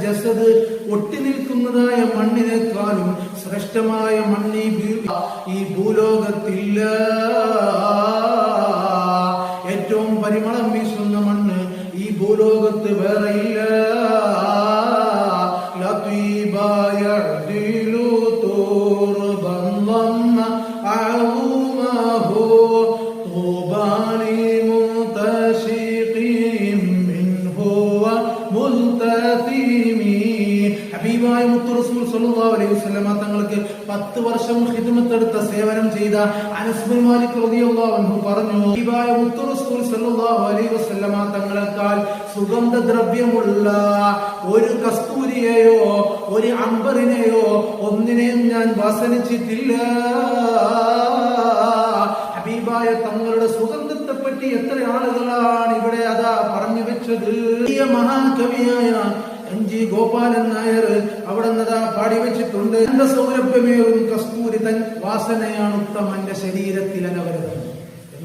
ജസദ് ഒട്ടി നിൽക്കുന്നതായ മണ്ണിനേക്കാളും ശ്രേഷ്ഠമായ മണ്ണ് ഈ ഭൂലോകത്തില്ല. ഏറ്റവും പരിമളം വീശുന്ന മണ്ണ് ഈ ഭൂലോകത്ത് വേറെയില്ല. ഹബീബായ മുത്തു റസൂൽ സല്ലല്ലാഹു അലൈഹി വസല്ലമ തങ്ങൾക്ക് 10 വർഷം ഖിദ്മത്തെടുത്ത സേവനം ചെയ്ത അനസ് ബിൻ മാലിക് റളിയല്ലാഹു അൻഹു പറഞ്ഞു, ഹബീബായ മുത്തു റസൂൽ സല്ലല്ലാഹു അലൈഹി വസല്ലമ തങ്ങളെക്കാൾ സുഗന്ധദ്രവ്യമുള്ള ഒരു കസ്തൂരിയെയോ ഒരു അംബറിനെയോ ഒന്നിനെയും ഞാൻ വാസനിച്ചിട്ടില്ല. ഹബീബായ തങ്ങളുടെ സുഗന്ധത്തെ പറ്റി എത്ര ആളുകളാണ് ഇവിടെ അതാ പറഞ്ഞു വെച്ചത്. മഹാകവിയായ NG ഗോപാലൻ നായർ അവിടെ നിന്നതാ പാടി വെച്ചിട്ടുണ്ട്. സൗരഭ്യമേറും കസ്തൂരി തൻ വാസനയാണ് ഉത്തമന്റെ ശരീരത്തിൽ അനവരതം.